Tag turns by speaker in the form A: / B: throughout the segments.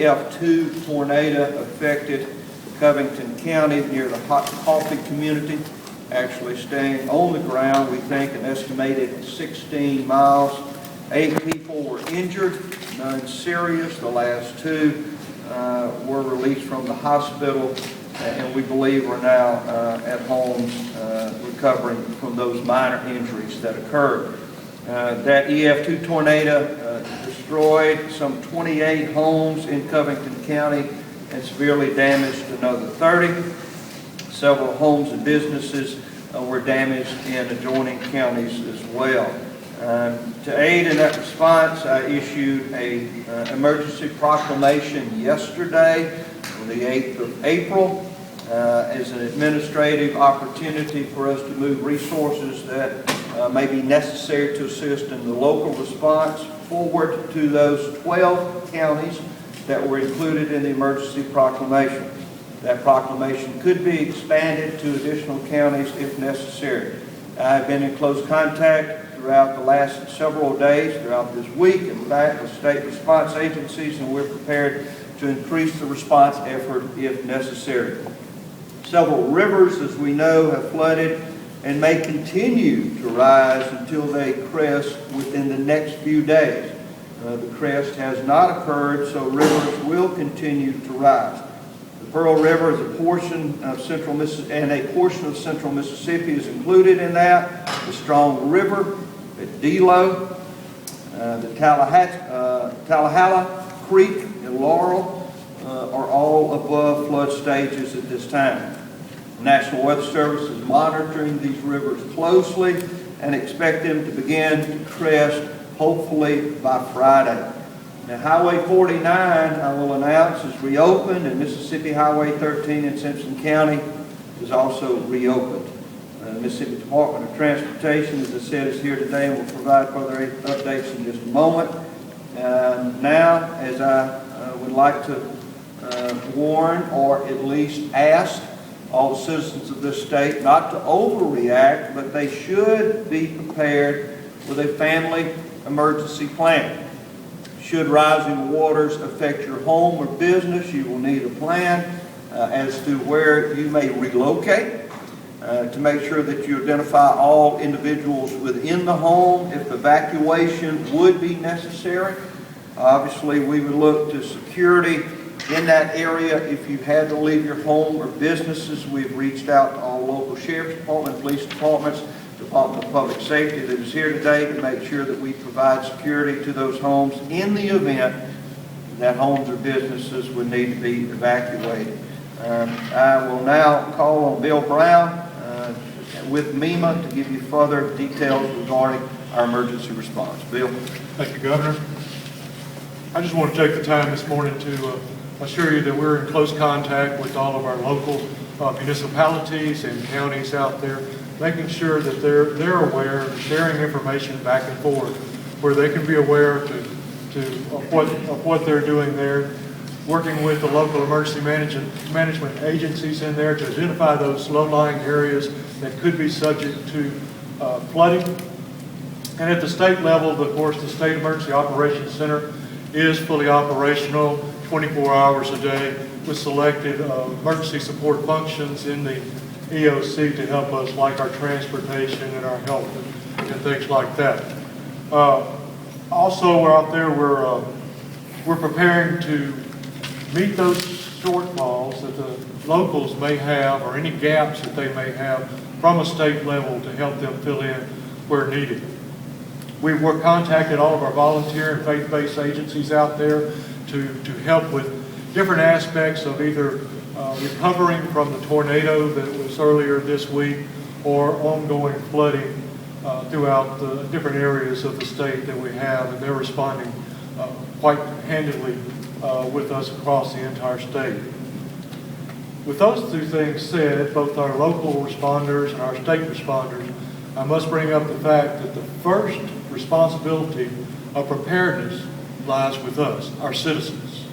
A: EF2 tornado affected Covington County near the Hot Coffee community, actually staying on the ground, we think, an estimated 16 miles. 8 people were injured, none serious. The last 2 were released from the hospital, and we believe are now at homes recovering from those minor injuries that occurred. That EF2 tornado destroyed some 28 homes in Covington County and severely damaged another 30. Several homes and businesses were damaged in adjoining counties as well. To aid in that response, I issued an emergency proclamation yesterday, on the 8th of April, as an administrative opportunity for us to move resources that may be necessary to assist in the local response forward to those 12 counties that were included in the emergency proclamation. That proclamation could be expanded to additional counties if necessary. I've been in close contact throughout the last several days, throughout this week, in fact, with state response agencies, and we're prepared to increase the response effort if necessary. Several rivers, as we know, have flooded and may continue to rise until they crest within the next few days. The crest has not occurred, so rivers will continue to rise. The Pearl River is a portion of central Mississippi, and a portion of central Mississippi is included in that. The Strong River at Delo, the Tallahatchie Creek and Laurel are all above flood stages at this time. The National Weather Service is monitoring these rivers closely and expect them to begin to crest hopefully by Friday. Now, Highway 49, I will announce, is reopened, and Mississippi Highway 13 in Simpson County is also reopened. The Mississippi Department of Transportation, as I said, is here today and will provide further updates in just a moment. Now, as I would like to warn, or at least ask, all the citizens of this state not to overreact, but they should be prepared with a family emergency plan. Should rising waters affect your home or business, you will need a plan as to where you may relocate, to make sure that you identify all individuals within the home if evacuation would be necessary. Obviously, we would look to security in that area. If you had to leave your home or businesses, we've reached out to all local sheriff's departments, police departments, Department of Public Safety that is here today to make sure that we provide security to those homes in the event that homes or businesses would need to be evacuated. I will now call on Bill Brown with MEMA to give you further details regarding our emergency response. Bill.
B: Thank you, Governor. I just want to take the time this morning to assure you that we're in close contact with all of our local municipalities and counties out there, making sure that they're aware, sharing information back and forth, where they can be aware of what they're doing there, working with the local emergency management agencies in there to identify those low-lying areas that could be subject to flooding. And at the state level, of course, the State Emergency Operations Center is fully operational 24 hours a day with selected emergency support functions in the EOC to help us, like our transportation and our health and things like that. Also, we're out there, we're preparing to meet those shortfalls that the locals may have, or any gaps that they may have from a state level, to help them fill in where needed. We've contacted all of our volunteer and faith-based agencies out there to help with different aspects of either recovering from the tornado that was earlier this week, or ongoing flooding throughout the different areas of the state that we have, and they're responding quite handily with us across the entire state. With those two things said, both our local responders and our state responders, I must bring up the fact that the first responsibility of preparedness lies with us, our citizens.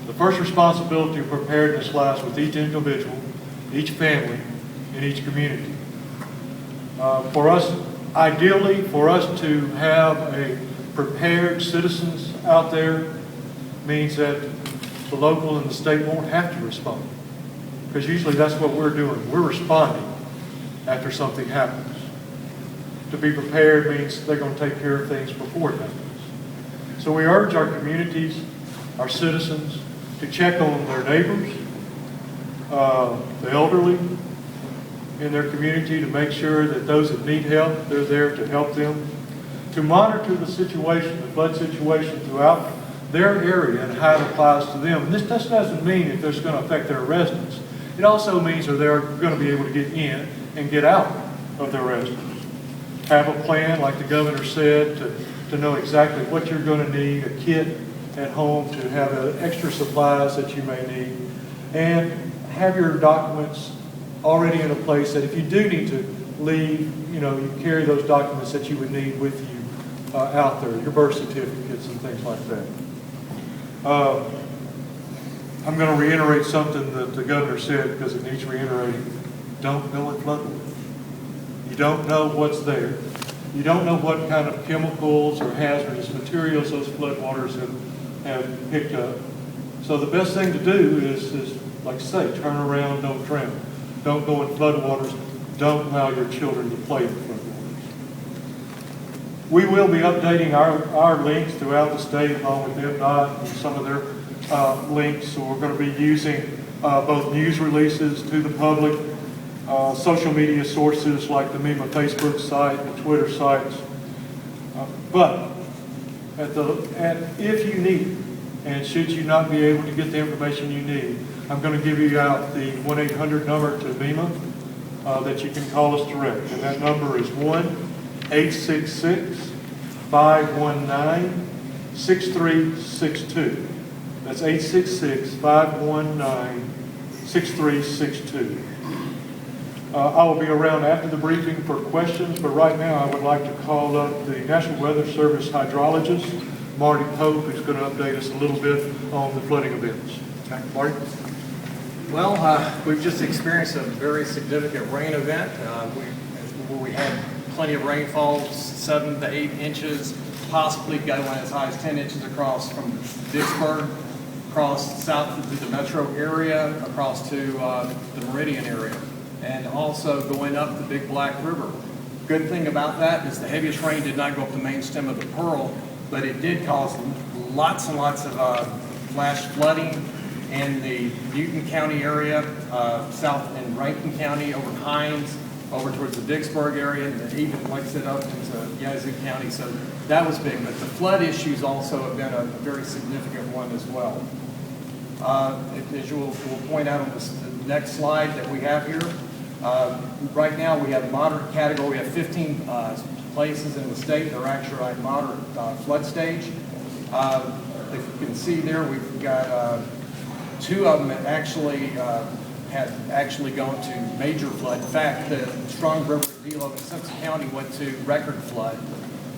B: The first responsibility of preparedness lies with each individual, each family, and each community. For us, ideally, for us to have a prepared citizens out there means that the local and the state won't have to respond. Because usually that's what we're doing. We're responding after something happens. To be prepared means they're going to take care of things before it happens. So we urge our communities, our citizens, to check on their neighbors, the elderly in their community, to make sure that those that need help, they're there to help them, to monitor the situation, the flood situation throughout their area and how it applies to them. And this just doesn't mean if it's going to affect their residents. It also means that they're going to be able to get in and get out of their residence. Have a plan, like the governor said, to know exactly what you're going to need, a kit at home to have extra supplies that you may need, and have your documents already in a place that if you do need to leave, you carry those documents that you would need with you out there, your birth certificates and things like that. I'm going to reiterate something that the governor said because it needs reiterating. Don't go in floodwaters. You don't know what's there. You don't know what kind of chemicals or hazardous materials those floodwaters have picked up. So the best thing to do is like I say, turn around, don't drown. Don't go in floodwaters. Don't allow your children to play in floodwaters. We will be updating our links throughout the state along with MEMA and some of their links. So we're going to be using both news releases to the public, social media sources like the MEMA Facebook site and Twitter sites. But if you need it, and should you not be able to get the information you need, I'm going to give you out the 1-800 number to MEMA that you can call us direct. And that number is 1-866-519-6362. That's 866-519-6362. I will be around after the briefing for questions, but right now I would like to call up the National Weather Service hydrologist, Marty Pope, who's going to update us a little bit on the flooding events. Okay, Marty?
C: Well, we've just experienced a very significant rain event. We had plenty of rainfall, 7 to 8 inches, possibly going as high as 10 inches across from Vicksburg, across south to the metro area, across to the Meridian area, and also going up the Big Black River. Good thing about that is the heaviest rain did not go up the main stem of the Pearl, but it did cause lots and lots of flash flooding in the Newton County area, south in Rankin County, over Hines, over towards the Vicksburg area, and even, like I said, up into Yazoo County. So that was big. But the flood issues also have been a very significant one as well. As you will point out on the next slide that we have here, right now we have moderate category. We have 15 places in the state that are actually at moderate flood stage. If you can see there, we've got 2 of them that actually have actually gone to major flood. In fact, the Strong River Zelo in Simpson County went to record flood,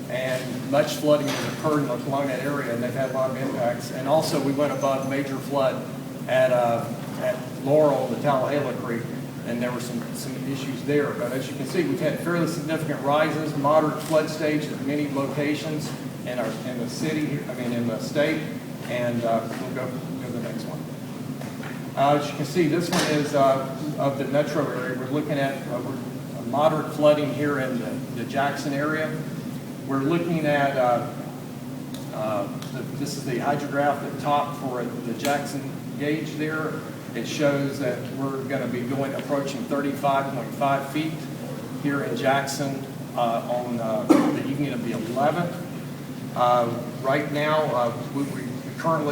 C: and much flooding has occurred along that area, and they've had a lot of impacts. And also, we went above major flood at Laurel, the Tallahassee Creek, and there were some issues there. But as you can see, we've had fairly significant rises, moderate flood stage at many locations in the city, in the state, and we'll go to the next one. As you can see, this one is of the metro area. We're looking at moderate flooding here in the Jackson area. We're looking at, this is the hydrograph at the top for the Jackson gauge there. It shows that we're going to be approaching 35.5 feet here in Jackson on the evening of the 11th. Right now,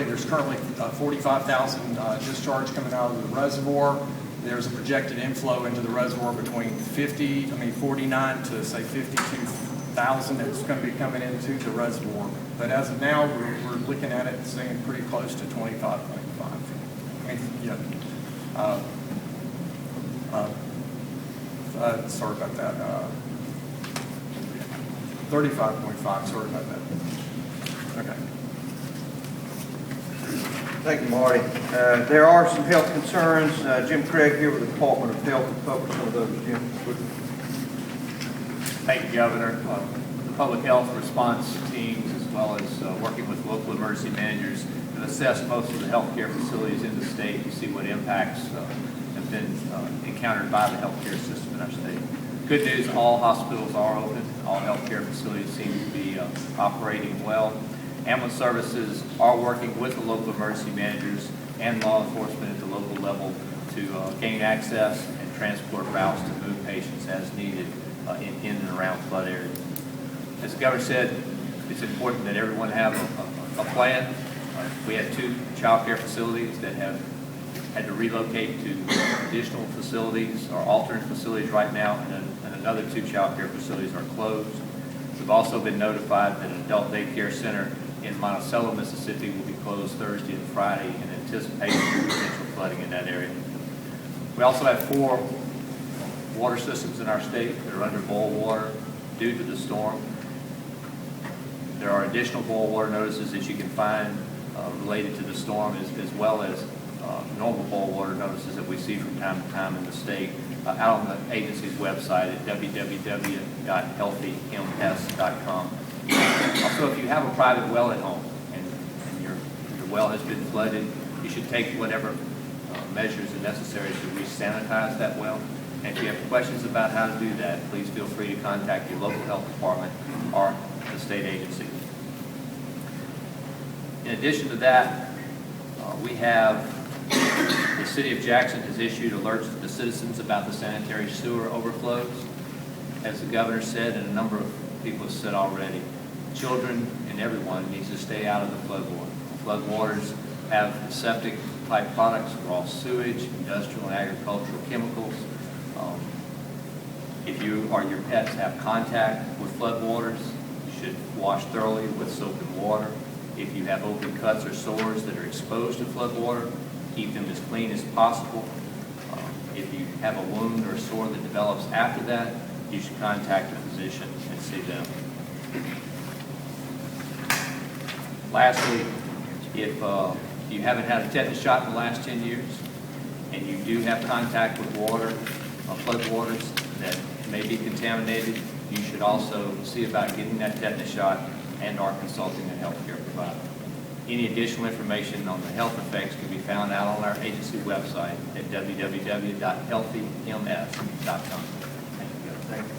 C: there's currently 45,000 discharge coming out of the reservoir. There's a projected inflow into the reservoir between 49 to say 52,000 that's going to be coming into the reservoir. But as of now, we're looking at it staying pretty close to 25.5. Sorry about that. 35.5. Sorry about that. Okay.
A: Thank you, Marty. There are some health concerns. Jim Craig here with the Department of Health will cover some of those. Jim.
D: Thank you, Governor. The public health response teams, as well as working with local emergency managers, have assessed most of the healthcare facilities in the state to see what impacts have been encountered by the healthcare system in our state. Good news, all hospitals are open. All healthcare facilities seem to be operating well. Ambulance services are working with the local emergency managers and law enforcement at the local level to gain access and transport routes to move patients as needed in and around flood areas. As the governor said, it's important that everyone have a plan. We have 2 child care facilities that have had to relocate to additional facilities or alternate facilities right now, and another 2 child care facilities are closed. We've also been notified that an adult daycare center in Monticello, Mississippi will be closed Thursday and Friday in anticipation of potential flooding in that area. We also have 4 water systems in our state that are under boil water due to the storm. There are additional boil water notices that you can find related to the storm, as well as normal boil water notices that we see from time to time in the state out on the agency's website at www.healthyms.com. Also, if you have a private well at home and your well has been flooded, you should take whatever measures are necessary to re-sanitize that well. And if you have questions about how to do that, please feel free to contact your local health department or the state agency. In addition to that, we have the City of Jackson has issued alerts to the citizens about the sanitary sewer overflows. As the governor said, and a number of people have said already, children and everyone needs to stay out of the floodwater. Floodwaters have septic type products, raw sewage, industrial and agricultural chemicals. If you or your pets have contact with floodwaters, you should wash thoroughly with soap and water. If you have open cuts or sores that are exposed to floodwater, keep them as clean as possible. If you have a wound or a sore that develops after that, you should contact a physician and see them. Lastly, if you haven't had a tetanus shot in the last 10 years, and you do have contact with water, floodwaters that may be contaminated, you should also see about getting that tetanus shot and or consulting a healthcare provider. Any additional information on the health effects can be found out on our agency website at www.healthyms.com. Thank you.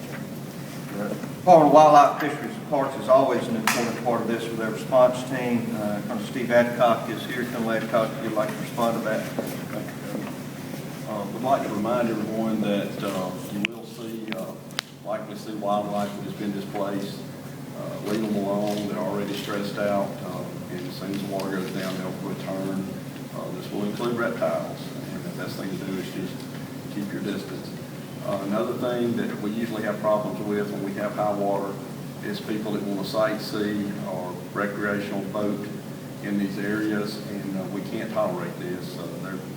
A: Department of Wildlife, Fisheries, and Parks is always an important part of this with their response team. Steve Adcock is here. Colonel Adcock, if you'd like to respond to that.
E: We'd like to remind everyone that you will see, likely see wildlife that has been displaced. Leave them alone. They're already stressed out. And as soon as the water goes down, they'll return. This will include reptiles. And the best thing to do is just keep your distance. Another thing that we usually have problems with when we have high water is people that want to sightsee or recreational boat in these areas, and we can't tolerate this.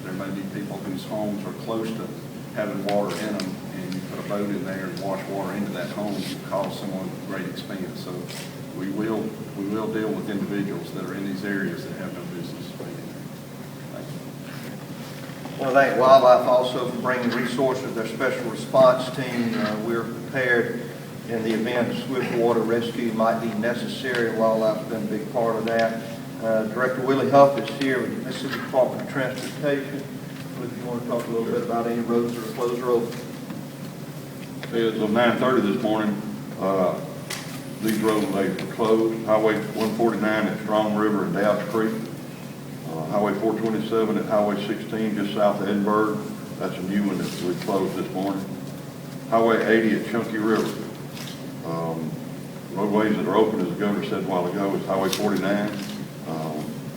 E: There may be people whose homes are close to having water in them, and you put a boat in there and wash water into that home and cause someone great expense. So we will deal with individuals that are in these areas that have no business being there. Thank you.
A: I want to thank Wildlife also for bringing resources. Their special response team, we're prepared in the event swift water rescue might be necessary. Wildlife has been a big part of that. Director Willie Huff is here with the Mississippi Department of Transportation. If you want to talk a little bit about any roads that are closed or open.
F: As of 9:30 this morning, these roadways were closed. Highway 149 at Strong River and Dobbs Creek. Highway 427 at Highway 16 just south of Edinburgh. That's a new one that we closed this morning. Highway 80 at Chunky River. Roadways that are open, as the governor said a while ago, is Highway 49,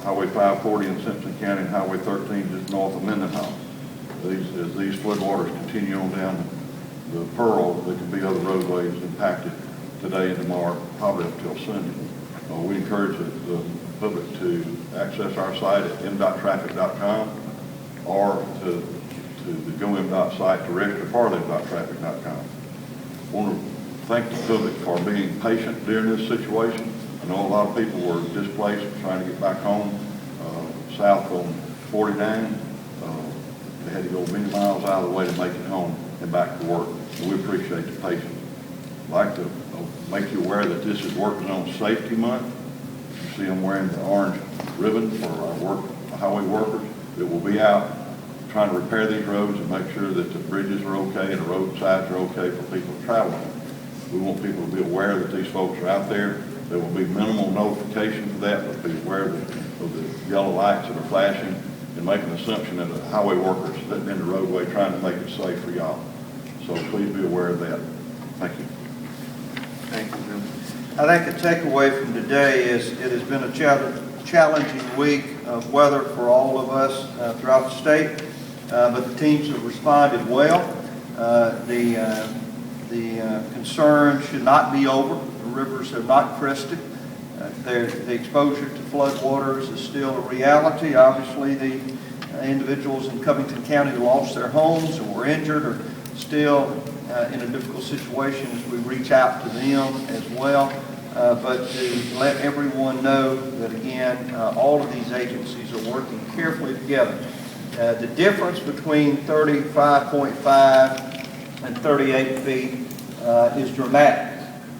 F: Highway 540 in Simpson County, and Highway 13 just north of Mendenhall. As these floodwaters continue on down the Pearl, there could be other roadways impacted today and tomorrow, probably up till Sunday. We encourage the public to access our site at m.traffic.com or to the GoM site to register for them.traffic.com. I want to thank the public for being patient during this situation. I know a lot of people were displaced trying to get back home south on 49. They had to go many miles out of the way to make it home and back to work. And we appreciate the patience. I'd like to make you aware that this is Working Zone Safety Month. You see them wearing the orange ribbon for our highway workers that will be out trying to repair these roads and make sure that the bridges are okay and the roadsides are okay for people traveling. We want people to be aware that these folks are out there. There will be minimal notification for that, but be aware of the yellow lights that are flashing and make an assumption that the highway workers sitting in the roadway trying to make it safe for y'all. So please be aware of that. Thank you.
A: Thank you, Bill. I think the takeaway from today is it has been a challenging week of weather for all of us throughout the state, but the teams have responded well. The concern should not be over. The rivers have not crested. The exposure to floodwaters is still a reality. Obviously, the individuals in Covington County who lost their homes or were injured are still in a difficult situation as we reach out to them as well. But to let everyone know that, again, all of these agencies are working carefully together. The difference between 35.5 and 38 feet is dramatic.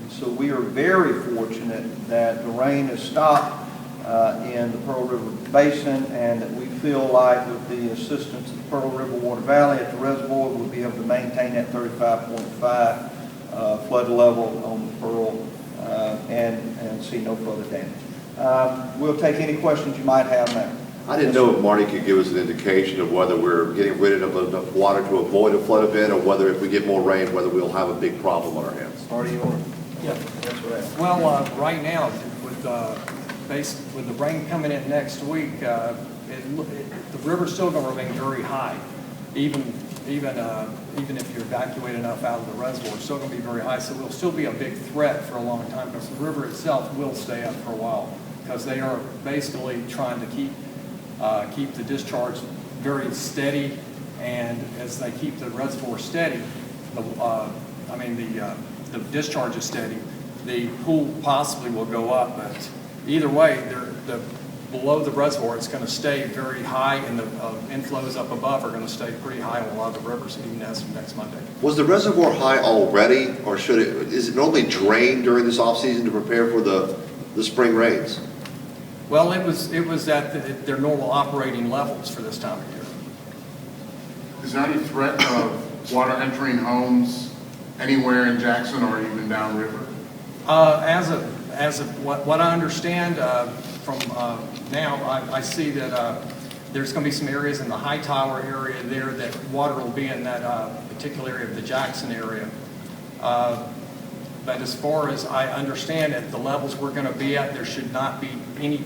A: So we are very fortunate that the rain has stopped in the Pearl River Basin, and that we feel like with the assistance of the Pearl River Water Valley at the reservoir, we'll be able to maintain that 35.5 flood level on the Pearl and see no further damage. We'll take any questions you might have now.
G: I didn't know if Marty could give us an indication of whether we're getting rid of enough water to avoid a flood event, or whether if we get more rain, whether we'll have a big problem on our hands.
A: Marty, you want to?
C: Yeah.
A: That's right.
C: Well, right now, with the rain coming in next week, the river's still going to remain very high, even if you evacuate enough out of the reservoir. It's still going to be very high, so it'll still be a big threat for a long time, because the river itself will stay up for a while, because they are basically trying to keep the discharge very steady, and as they keep the reservoir steady, the discharge is steady, the pool possibly will go up, but either way, below the reservoir, it's going to stay very high, and the inflows up above are going to stay pretty high on a lot of the rivers, even as of next Monday.
G: Was the reservoir high already, or is it normally drained during this off season to prepare for the spring rains?
C: Well, it was at their normal operating levels for this time of year.
H: Is there any threat of water entering homes anywhere in Jackson or even downriver?
C: As of what I understand from now, I see that there's going to be some areas in the High Tower area there that water will be in that particular area of the Jackson area. But as far as I understand at the levels we're going to be at, there should not be any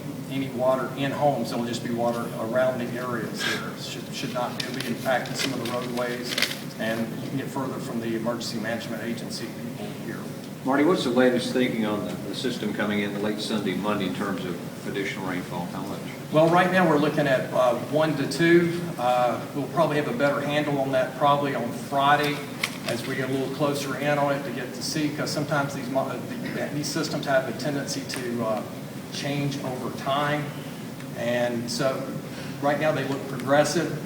C: water in homes. It'll just be water around the areas. There should not be impacting some of the roadways, and you can get further from the Emergency Management Agency people here.
I: Marty, what's the latest thinking on the system coming in late Sunday, Monday in terms of additional rainfall? How much?
C: Well, right now we're looking at 1 to 2. We'll probably have a better handle on that probably on Friday as we get a little closer in on it to get to see, because sometimes these systems have a tendency to change over time. And so right now they look progressive,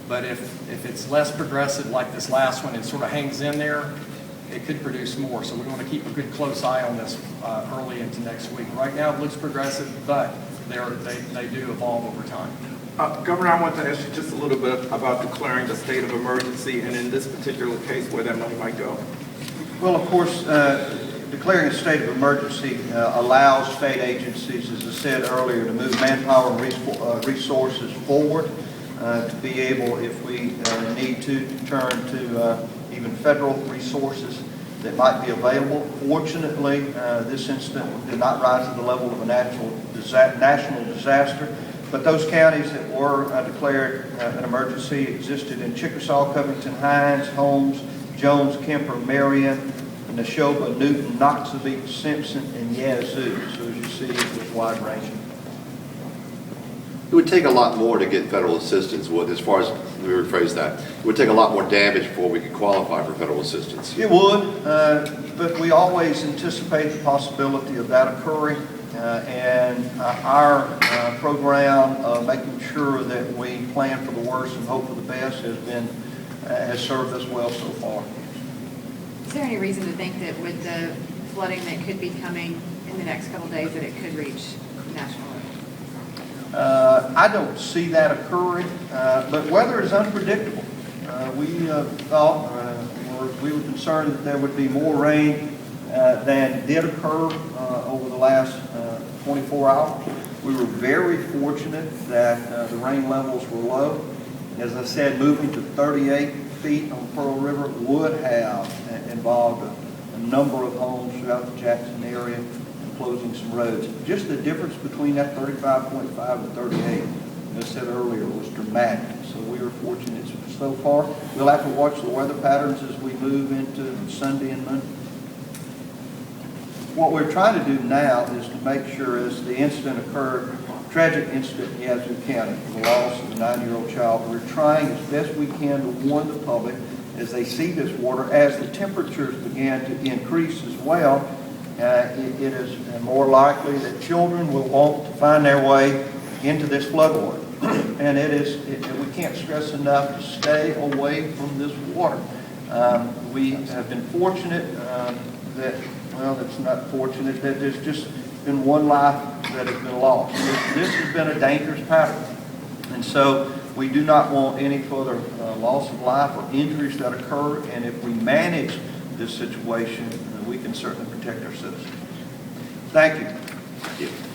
C: but if it's less progressive like this last one, it sort of hangs in there, it could produce more. So we want to keep a good close eye on this early into next week. Right now it looks progressive, but they do evolve over time.
J: Governor, I want to ask you just a little bit about declaring a state of emergency, and in this particular case, where that money might go.
A: Well, of course, declaring a state of emergency allows state agencies, as I said earlier, to move manpower and resources forward, to be able, if we need to, turn to even federal resources that might be available. Fortunately, this incident did not rise to the level of a national disaster, but those counties that were declared an emergency existed in Chickasaw, Covington, Hines, Holmes, Jones, Kemper, Marion, Neshoba, Newton, Noxubee, Simpson, and Yazoo. So as you see, it was wide ranging.
G: It would take a lot more to get federal assistance, as far as, we rephrase that, it would take a lot more damage before we could qualify for federal assistance.
A: It would, but we always anticipate the possibility of that occurring, and our program of making sure that we plan for the worst and hope for the best has served us well so far.
K: Is there any reason to think that with the flooding that could be coming in in the next couple of days that it could reach national level?
A: I don't see that occurring, but weather is unpredictable. We thought, we were concerned that there would be more rain than did occur over the last 24 hours. We were very fortunate that the rain levels were low. As I said, moving to 38 feet on Pearl River would have involved a number of homes throughout the Jackson area and closing some roads. Just the difference between that 35.5 and 38, as I said earlier, was dramatic. So we were fortunate so far. We'll have to watch the weather patterns as we move into Sunday and Monday. What we're trying to do now is to make sure as the incident occurred, tragic incident in Yazoo County, the loss of a 9-year-old child, we're trying as best we can to warn the public as they see this water, as the temperatures began to increase as well, it is more likely that children will want to find their way into this floodwater. And we can't stress enough to stay away from this water. We have been fortunate it's not fortunate that there's just been one life that has been lost. This has been a dangerous pattern. And so we do not want any further loss of life or injuries that occur. And if we manage this situation, we can certainly protect our citizens. Thank you.
G: Thank you.